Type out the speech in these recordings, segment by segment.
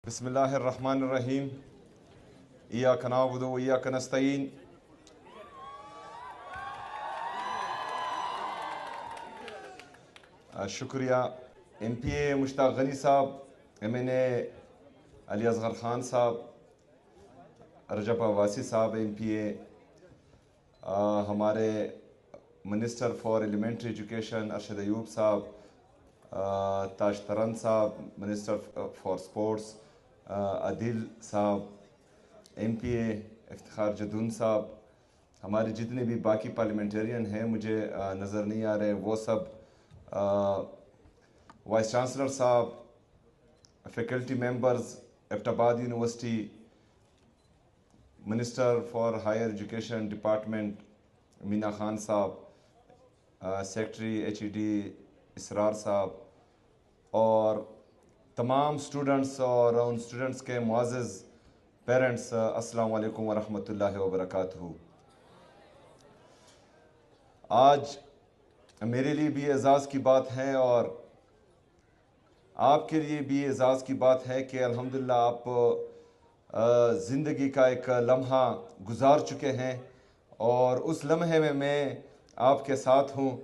بسم اللہ الرحمن الرحیم ایاک نعبد و ایاک نستعین شکریہ ایم پی اے مشتاق غنی صاحب، ایم این اے علی اصغر خان صاحب، رجب عباسی صاحب ایم پی اے، ہمارے minister for elementary education Arshad Ayub صاحب، تاج ترن صاحب منسٹر فار سپورٹس، عادل صاحب ایم پی اے، افتخار جدون صاحب، ہمارے جتنے بھی باقی پارلیمنٹرین ہیں مجھے نظر نہیں آ رہے وہ سب، وائس چانسلر صاحب، faculty members, Abbottabad university, minister for higher education department Meena Khan صاحب، secretary H E D Israr صاحب، اور تمام سٹوڈنٹس اور ان سٹوڈنٹس کے معزز پیرنٹس، السلام علیکم ورحمۃ اللہ وبرکاتہ۔ آج میرے لیے بھی اعزاز کی بات ہے اور آپ کے لیے بھی اعزاز کی بات ہے کہ الحمدللہ آپ زندگی کا ایک لمحہ گزار چکے ہیں اور اس لمحے میں آپ کے ساتھ ہوں،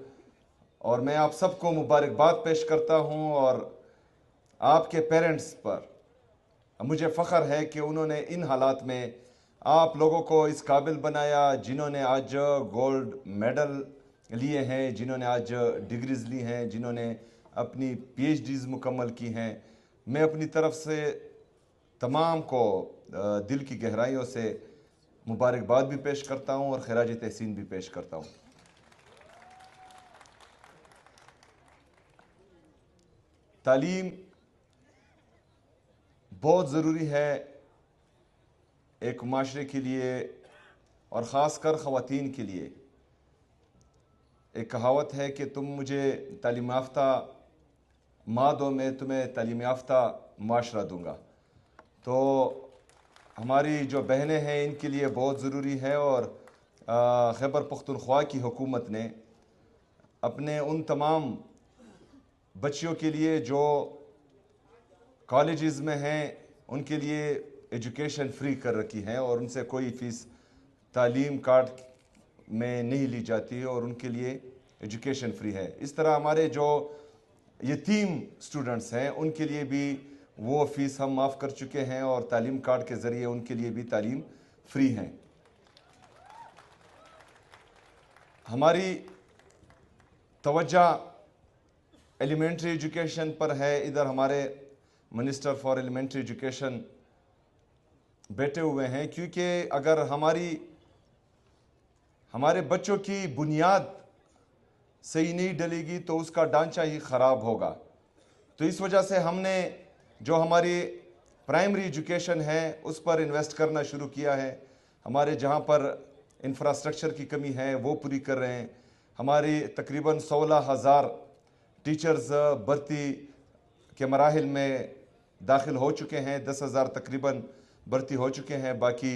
اور میں آپ سب کو مبارکباد پیش کرتا ہوں، اور آپ کے پیرنٹس پر مجھے فخر ہے کہ انہوں نے ان حالات میں آپ لوگوں کو اس قابل بنایا، جنہوں نے آج گولڈ میڈل لیے ہیں، جنہوں نے آج ڈگریز لی ہیں، جنہوں نے اپنی پی ایچ ڈیز مکمل کی ہیں۔ میں اپنی طرف سے تمام کو دل کی گہرائیوں سے مبارکباد بھی پیش کرتا ہوں اور خراج تحسین بھی پیش کرتا ہوں۔ تعلیم بہت ضروری ہے ایک معاشرے کے لیے اور خاص کر خواتین کے لیے۔ ایک کہاوت ہے کہ تم مجھے تعلیم یافتہ ماں دو، میں تمہیں تعلیم یافتہ معاشرہ دوں گا۔ تو ہماری جو بہنیں ہیں ان کے لیے بہت ضروری ہے، اور خیبر پختونخوا کی حکومت نے اپنے ان تمام بچیوں کے لیے جو کالجز میں ہیں ان کے لیے ایجوکیشن فری کر رکھی ہے، اور ان سے کوئی فیس تعلیم کارڈ میں نہیں لی جاتی اور ان کے لیے ایجوکیشن فری ہے۔ اس طرح ہمارے جو یتیم سٹوڈنٹس ہیں ان کے لیے بھی وہ فیس ہم معاف کر چکے ہیں، اور تعلیم کارڈ کے ذریعے ان کے لیے بھی تعلیم فری ہیں۔ ہماری توجہ ایلیمنٹری ایجوکیشن پر ہے۔ ادھر ہمارے منسٹر فار ایلیمنٹری ایجوکیشن بیٹھے ہوئے ہیں، کیونکہ اگر ہمارے بچوں کی بنیاد صحیح نہیں ڈلے گی تو اس کا ڈھانچہ ہی خراب ہوگا۔ تو اس وجہ سے ہم نے جو ہماری پرائمری ایجوکیشن ہے اس پر انویسٹ کرنا شروع کیا ہے۔ ہمارے جہاں پر انفراسٹرکچر کی کمی ہے وہ پوری کر رہے ہیں۔ ہماری تقریباً 16,000 ٹیچرز بھرتی کے مراحل میں داخل ہو چکے ہیں، 10,000 تقریباً بھرتی ہو چکے ہیں، باقی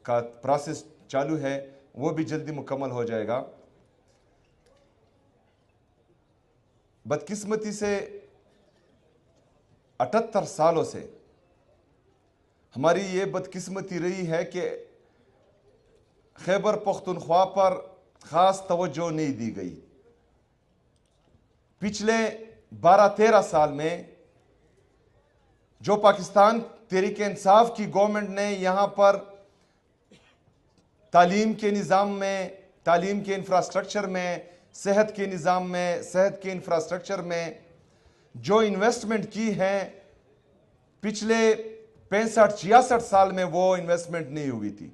کا پروسیس چالو ہے، وہ بھی جلدی مکمل ہو جائے گا۔ بدقسمتی سے 78 سالوں سے ہماری یہ بدقسمتی رہی ہے کہ خیبر پختونخوا پر خاص توجہ نہیں دی گئی۔ پچھلے 12-13 سال میں جو پاکستان تحریک انصاف کی گورنمنٹ نے یہاں پر تعلیم کے نظام میں، تعلیم کے انفراسٹرکچر میں، صحت کے نظام میں، صحت کے انفراسٹرکچر میں جو انویسٹمنٹ کی ہے، پچھلے 65-66 سال میں وہ انویسٹمنٹ نہیں ہوئی تھی۔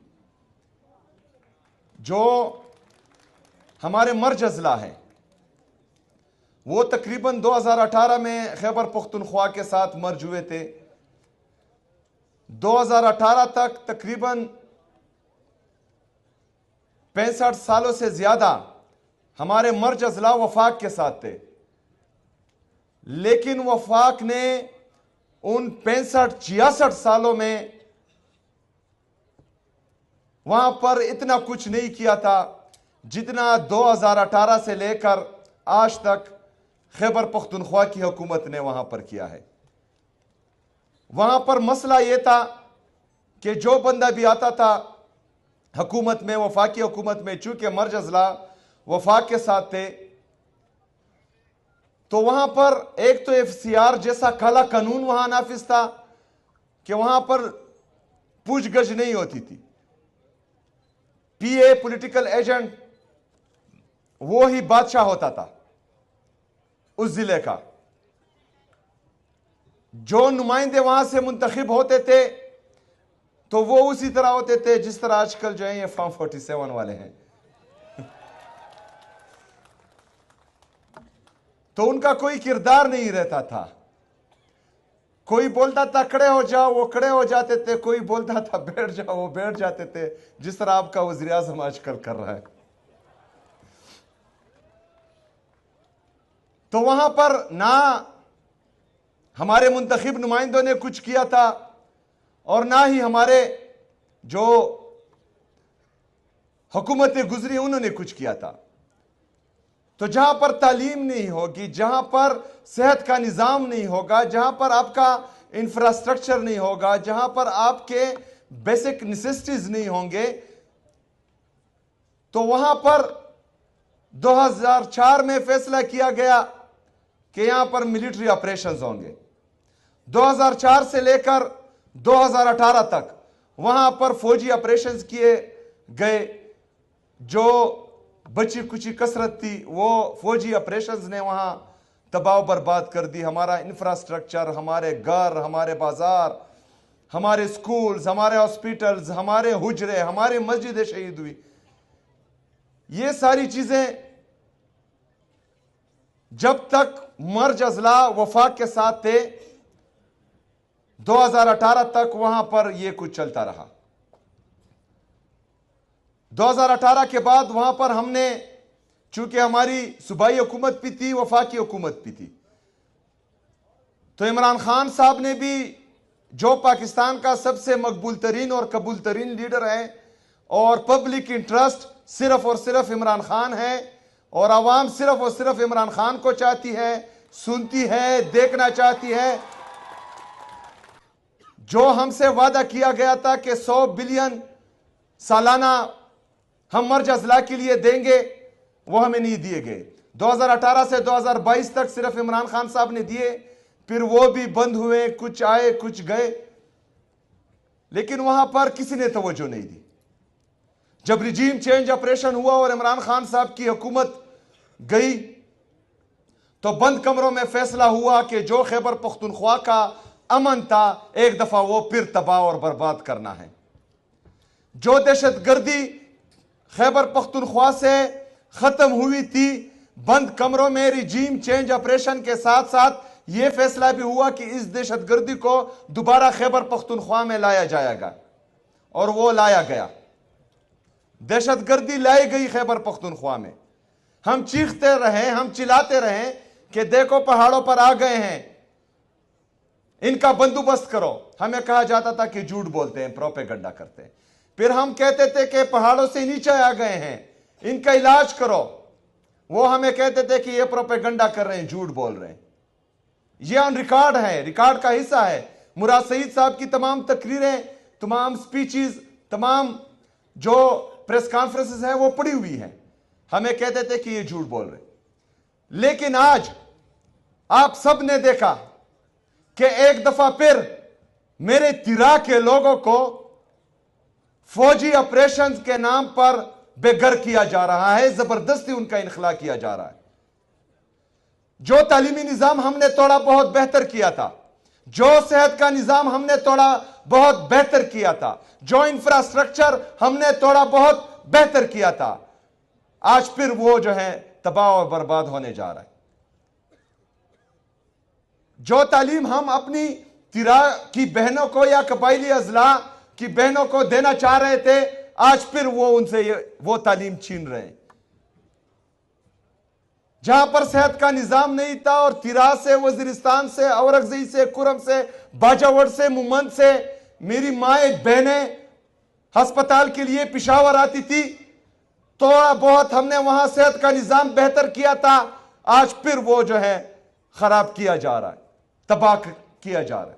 جو ہمارے مرج اضلاع ہیں وہ تقریباً 2018 میں خیبر پختونخوا کے ساتھ مرج ہوئے تھے۔ 2018 تک تقریباً 65 سالوں سے زیادہ ہمارے مرج اضلاع وفاق کے ساتھ تھے، لیکن وفاق نے ان 65-66 سالوں میں وہاں پر اتنا کچھ نہیں کیا تھا جتنا 2018 سے لے کر آج تک خیبر پختونخوا کی حکومت نے وہاں پر کیا ہے۔ وہاں پر مسئلہ یہ تھا کہ جو بندہ بھی آتا تھا حکومت میں، وفاقی حکومت میں، چونکہ مرج اضلاع وفاق کے ساتھ تھے، تو وہاں پر ایک تو FCR جیسا کالا قانون وہاں نافذ تھا کہ وہاں پر پوچھ گچھ نہیں ہوتی تھی. PA پولیٹیکل ایجنٹ وہ ہی بادشاہ ہوتا تھا اس ضلع کا. جو نمائندے وہاں سے منتخب ہوتے تھے تو وہ اسی طرح ہوتے تھے جس طرح آج کل جو ہیں یہ فارم 47 والے ہیں. تو ان کا کوئی کردار نہیں رہتا تھا. کوئی بولتا تھا کھڑے ہو جاؤ وہ کھڑے ہو جاتے تھے، کوئی بولتا تھا بیٹھ جاؤ وہ بیٹھ جاتے تھے، جس طرح آپ کا وزیر اعظم آج کل کر رہا ہے. تو وہاں پر نہ ہمارے منتخب نمائندوں نے کچھ کیا تھا اور نہ ہی ہمارے جو حکومتیں گزری انہوں نے کچھ کیا تھا. تو جہاں پر تعلیم نہیں ہوگی، جہاں پر صحت کا نظام نہیں ہوگا، جہاں پر آپ کا انفراسٹرکچر نہیں ہوگا، جہاں پر آپ کے بیسک نیسیسٹیز نہیں ہوں گے، تو وہاں پر 2004 میں فیصلہ کیا گیا کہ یہاں پر ملٹری آپریشنز ہوں گے. 2004 سے لے کر 2018 تک وہاں پر فوجی آپریشنز کیے گئے. جو بچی کچی کثرت تھی وہ فوجی آپریشنز نے وہاں تباہ و برباد کر دی. ہمارا انفراسٹرکچر، ہمارے گھر، ہمارے بازار، ہمارے سکولز، ہمارے ہاسپیٹلز، ہمارے حجرے، ہمارے مسجدیں شہید ہوئی. یہ ساری چیزیں جب تک مرج اضلاع وفاق کے ساتھ تھے 2018 تک وہاں پر یہ کچھ چلتا رہا. 2018 کے بعد وہاں پر ہم نے، چونکہ ہماری صوبائی حکومت بھی تھی، وفاقی حکومت بھی تھی، تو عمران خان صاحب نے بھی، جو پاکستان کا سب سے مقبول ترین اور قبول ترین لیڈر ہے اور پبلک انٹرسٹ صرف اور صرف عمران خان ہے اور عوام صرف اور صرف عمران خان کو چاہتی ہے، سنتی ہے، دیکھنا چاہتی ہے. جو ہم سے وعدہ کیا گیا تھا کہ 100 بلین سالانہ ہم مرج اضلاع کے لیے دیں گے، وہ ہمیں نہیں دیے گئے. 2018 سے 2022 تک صرف عمران خان صاحب نے دیے، پھر وہ بھی بند ہوئے، کچھ آئے کچھ گئے، لیکن وہاں پر کسی نے توجہ نہیں دی. جب ریجیم چینج آپریشن ہوا اور عمران خان صاحب کی حکومت گئی تو بند کمروں میں فیصلہ ہوا کہ جو خیبر پختونخوا کا امن تھا ایک دفعہ وہ پھر تباہ اور برباد کرنا ہے. جو دہشت گردی خیبر پختونخوا سے ختم ہوئی تھی بند کمروں میں ریجیم چینج آپریشن کے ساتھ ساتھ یہ فیصلہ بھی ہوا کہ اس دہشت گردی کو دوبارہ خیبر پختونخوا میں لایا جائے گا، اور وہ لایا گیا. دہشت گردی لائی گئی خیبر پختونخوا میں. ہم چیختے رہے، ہم چلاتے رہے کہ دیکھو پہاڑوں پر آ گئے ہیں، ان کا بندوبست کرو. ہمیں کہا جاتا تھا کہ جھوٹ بولتے ہیں، پروپیگنڈا کرتے ہیں. پھر ہم کہتے تھے کہ پہاڑوں سے نیچے آ گئے ہیں، ان کا علاج کرو. وہ ہمیں کہتے تھے کہ یہ پروپیگنڈا کر رہے ہیں، جھوٹ بول رہے ہیں. یہ آن ریکارڈ ہے، ریکارڈ کا حصہ ہے. مراد سعید صاحب کی تمام تقریریں، تمام سپیچز، تمام جو پریس کانفرنسز ہیں وہ پڑی ہوئی ہیں. ہمیں کہتے تھے کہ یہ جھوٹ بول رہے ہیں. لیکن آج آپ سب نے دیکھا کہ ایک دفعہ پھر میرے تیرا کے لوگوں کو فوجی آپریشنز کے نام پر بے گھر کیا جا رہا ہے، زبردستی ان کا انخلا کیا جا رہا ہے. جو تعلیمی نظام ہم نے توڑا بہت بہتر کیا تھا، جو صحت کا نظام ہم نے توڑا بہت بہتر کیا تھا، جو انفراسٹرکچر ہم نے توڑا بہت بہتر کیا تھا، آج پھر وہ جو ہے تباہ و برباد ہونے جا رہا ہے. جو تعلیم ہم اپنی تیرا کی بہنوں کو یا قبائلی اضلاع کی بہنوں کو دینا چاہ رہے تھے، آج پھر وہ ان سے وہ تعلیم چھین رہے ہیں. جہاں پر صحت کا نظام نہیں تھا اور تیرا سے، وزیرستان سے، اورکزئی سے، کرم سے، باجاوڑ سے، مومند سے میری مائیں بہنیں ہسپتال کے لیے پشاور آتی تھی، تھوڑا بہت ہم نے وہاں صحت کا نظام بہتر کیا تھا، آج پھر وہ جو ہے خراب کیا جا رہا ہے، تباہ کیا جا رہا ہے.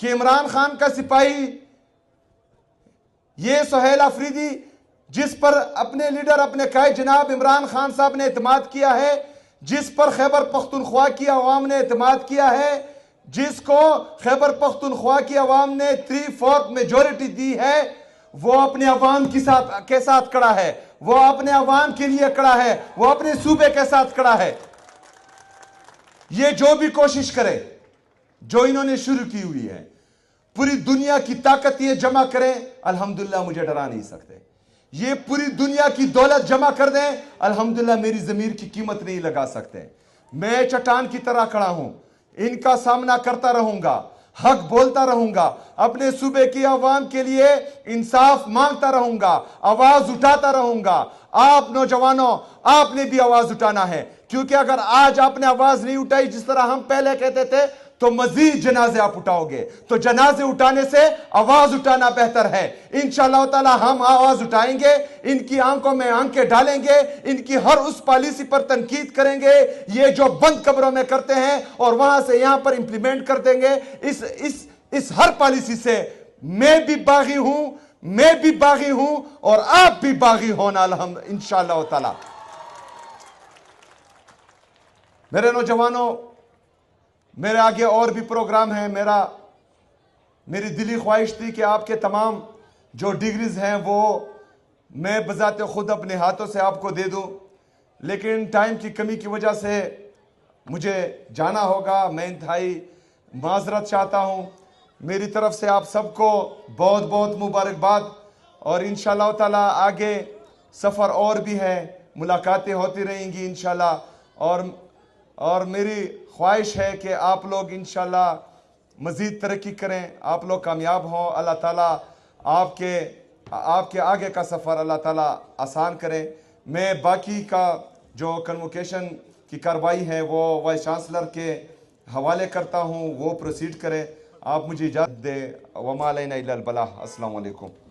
کہ عمران خان کا سپاہی یہ سہیل آفریدی جس پر اپنے لیڈر اپنے قائد جناب عمران خان صاحب نے اعتماد کیا ہے، جس پر خیبر پختونخوا کی عوام نے اعتماد کیا ہے، جس کو خیبر پختونخوا کی عوام نے 3/4 میجورٹی دی ہے، وہ اپنے عوام کے ساتھ کڑا ہے، وہ اپنے عوام کے لیے کڑا ہے، وہ اپنے صوبے کے ساتھ کڑا ہے۔ یہ جو بھی کوشش کرے جو انہوں نے شروع کی ہوئی ہے، پوری دنیا کی طاقت یہ جمع کریں، الحمدللہ مجھے ڈرا نہیں سکتے۔ یہ پوری دنیا کی دولت جمع کر دیں، الحمدللہ میری ضمیر کی قیمت نہیں لگا سکتے۔ میں چٹان کی طرح کھڑا ہوں، ان کا سامنا کرتا رہوں گا، حق بولتا رہوں گا، اپنے صوبے کی عوام کے لیے انصاف مانگتا رہوں گا، آواز اٹھاتا رہوں گا۔ آپ نوجوانوں، آپ نے بھی آواز اٹھانا ہے، کیونکہ اگر آج آپ نے آواز نہیں اٹھائی جس طرح ہم پہلے کہتے تھے تو مزید جنازے آپ اٹھاؤ گے۔ تو جنازے اٹھانے سے آواز اٹھانا بہتر ہے۔ انشاءاللہ تعالی ہم آواز اٹھائیں گے، ان کی آنکھوں میں آنکھیں ڈالیں گے، ان کی ہر اس پالیسی پر تنقید کریں گے یہ جو بند قبروں میں کرتے ہیں اور وہاں سے یہاں پر امپلیمنٹ کر دیں گے۔ اس ہر پالیسی سے میں بھی باغی ہوں، میں بھی باغی ہوں اور آپ بھی باغی ہونا انشاءاللہ تعالی۔ میرے نوجوانوں، میرے آگے اور بھی پروگرام ہیں۔ میری دلی خواہش تھی کہ آپ کے تمام جو ڈگریز ہیں وہ میں بذات خود اپنے ہاتھوں سے آپ کو دے دوں، لیکن ٹائم کی کمی کی وجہ سے مجھے جانا ہوگا۔ میں انتہائی معذرت چاہتا ہوں۔ میری طرف سے آپ سب کو بہت بہت مبارکباد، اور انشاءاللہ تعالی آگے سفر اور بھی ہے، ملاقاتیں ہوتی رہیں گی انشاءاللہ، اور میری خواہش ہے کہ آپ لوگ انشاءاللہ مزید ترقی کریں، آپ لوگ کامیاب ہوں۔ اللہ تعالیٰ آپ کے آگے کا سفر اللہ تعالیٰ آسان کرے۔ میں باقی کا جو کنوکیشن کی کارروائی ہے وہ وائس چانسلر کے حوالے کرتا ہوں، وہ پروسیڈ کریں۔ آپ مجھے اجازت دیں۔ وما علینا الا البلاغ۔ السلام علیکم۔